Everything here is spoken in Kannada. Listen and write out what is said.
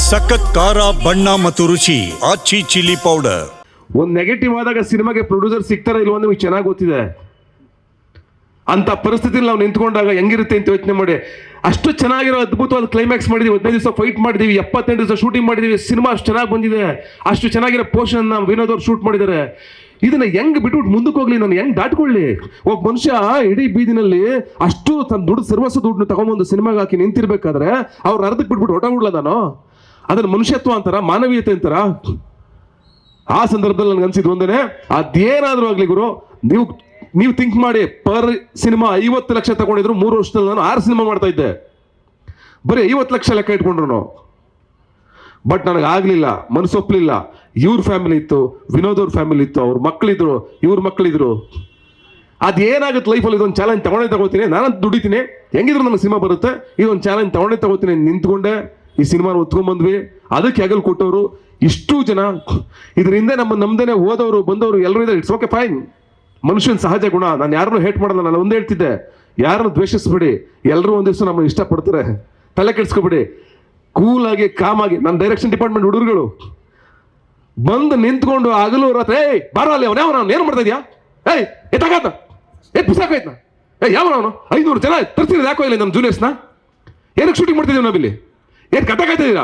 ಸಖತ್ ಖಾರ ಬಣ್ಣ ಮತ್ತು ರುಚಿ ಆಚಿ ಚಿಲ್ಲಿ ಪೌಡರ್. ಒಂದು ನೆಗೆಟಿವ್ ಆದಾಗ ಸಿನಿಮಾಗೆ ಪ್ರೊಡ್ಯೂಸರ್ ಸಿಗ್ತಾರ ಇಲ್ವ ಅಂತ ಚೆನ್ನಾಗಿ ಗೊತ್ತಿದೆ. ಅಂತ ಪರಿಸ್ಥಿತಿಲಿ ನಾವು ನಿಂತ್ಕೊಂಡಾಗ ಹೆಂಗಿರುತ್ತೆ ಅಂತ ಯೋಚನೆ ಮಾಡಿ. ಅಷ್ಟು ಚೆನ್ನಾಗಿರೋ ಅದ್ಭುತವಾದ ಕ್ಲೈಮ್ಯಾಕ್ಸ್ ಮಾಡಿದೀವಿ, 15 ದಿವಸ ಫೈಟ್ ಮಾಡಿದೀವಿ, 78 ದಿವಸ ಶೂಟಿಂಗ್ ಮಾಡಿದೀವಿ. ಸಿನಿಮಾ ಅಷ್ಟು ಚೆನ್ನಾಗಿ ಬಂದಿದೆ. ಅಷ್ಟು ಚೆನ್ನಾಗಿರೋ ಪೋರ್ಷನ್ ವಿನೋದ್ ಅವ್ರು ಶೂಟ್ ಮಾಡಿದ್ದಾರೆ. ಇದನ್ನ ಹೆಂಗ್ ಬಿಟ್ಬಿಟ್ಟು ಮುಂದಕ್ಕೆ ಹೋಗ್ಲಿ, ನಾನು ಹೆಂಗ್ ದಾಟ್ಕೊಳ್ಳಿ? ಒಬ್ಬ ಮನುಷ್ಯ ಇಡೀ ಬೀದಿನಲ್ಲಿ ಅಷ್ಟು ತನ್ನ ದುಡ್ಡು ಸರ್ವಸ್ವ ದುಡ್ಡು ತಗೊಂಬಂದು ಸಿನಿಮಾಗೆ ಹಾಕಿ ನಿಂತಿರ್ಬೇಕಾದ್ರೆ ಅವ್ರು ಅರ್ಧಕ್ಕೆ ಬಿಟ್ಬಿಟ್ಟು ಹೊಟ್ಟೋಗ್ಬಿಡ್ಲ ನಾನು? ಅದನ್ನ ಮನುಷ್ಯತ್ವ ಅಂತಾರ, ಮಾನವೀಯತೆ ಅಂತಾರ? ಆ ಸಂದರ್ಭದಲ್ಲಿ ನನ್ಗೆ ಅನ್ಸಿದ್ ಒಂದೇನೆ, ಅದೇನಾದ್ರೂ ಆಗ್ಲಿ ಗುರು, ನೀವು ಥಿಂಕ್ ಮಾಡಿ. ಪರ್ ಸಿನಿಮಾ 50 ಲಕ್ಷ ತಗೊಂಡಿದ್ರು 3 ವರ್ಷದಲ್ಲಿ ನಾನು 6 ಸಿನಿಮಾ ಮಾಡ್ತಾ ಇದ್ದೆ, ಬರೀ 50 ಲಕ್ಷ ಲೆಕ್ಕ ಇಟ್ಕೊಂಡ್ರು. ಬಟ್ ನನಗೆ ಆಗ್ಲಿಲ್ಲ, ಮನಸ್ಸೊಪ್ಪಲಿಲ್ಲ. ಇವ್ರ ಫ್ಯಾಮಿಲಿ ಇತ್ತು, ವಿನೋದ್ ಅವ್ರ ಫ್ಯಾಮಿಲಿ ಇತ್ತು, ಅವ್ರ ಮಕ್ಕಳಿದ್ರು, ಇವ್ರ ಮಕ್ಕಳಿದ್ರು. ಅದೇನಾಗುತ್ತೆ ಲೈಫಲ್ಲಿ, ಇದೊಂದು ಚಾಲೆಂಜ್ ತಗೋತೀನಿ, ನಾನಂತ ದುಡಿತೀನಿ, ಹೆಂಗಿದ್ರು ನನಗೆ ಸಿನಿಮಾ ಬರುತ್ತೆ, ಇದೊಂದು ಚಾಲೆಂಜ್ ತಗೋತೀನಿ. ನಿಂತ್ಕೊಂಡೆ ಈ ಸಿನಿಮಾನ ಒತ್ಕೊಂಡ್ಬಂದ್ವಿ. ಅದಕ್ಕೆ ಹೆಗಲ್ ಕೊಟ್ಟವರು ಇಷ್ಟು ಜನ, ಇದರಿಂದ ನಮ್ದೇನೆ ಹೋದವರು ಬಂದವರು ಎಲ್ಲರೂ ಇದ್ದಾರೆ. It's okay, fine. ಮನುಷ್ಯನ ಸಹಜ ಗುಣ. ನಾನು ಯಾರನ್ನೂ ಹೇಟ್ ಮಾಡಲ್ಲ. ನಾನು ಒಂದೇ ಹೇಳ್ತಿದ್ದೆ, ಯಾರನ್ನು ದ್ವೇಷಿಸ್ಬೇಡಿ, ಎಲ್ಲರೂ ಒಂದ್ ದಿವಸ ನಮ್ಮನ್ನು ಇಷ್ಟಪಡ್ತಾರೆ. ತಲೆ ಕೆಡಿಸ್ಕೊಬೇಡಿ, ಕೂಲಾಗಿ ಕಾಮಾಗಿ. ನನ್ನ ಡೈರೆಕ್ಷನ್ ಡಿಪಾರ್ಟ್ಮೆಂಟ್ ಹುಡುಗರುಗಳು ಬಂದು ನಿಂತ್ಕೊಂಡು ಆಗಲೂ ರಾತ್ರಿ, ಬಾರ ಅಲ್ಲಿ ಅವನು ಏನು ಮಾಡ್ತಾ ಇದೆಯಾ, ಎತ್ತಾಗಾತ ಬಿಸಾಕಾಯ್ತನ, ಯಾವನವನು 500 ಜನ ತರ್ತೀನಿ, ಯಾಕೋ ಇಲ್ಲ ನಮ್ಮ ಜೂನಿಯರ್ಸ್ನ, ಏನಕ್ಕೆ ಶೂಟಿಂಗ್ ಮಾಡ್ತಿದ್ದೀವಿ ನಾವಿಲ್ಲಿ, ಏನು ಕಟ್ಟಾಕಾಯ್ತಿದ್ದೀರಾ?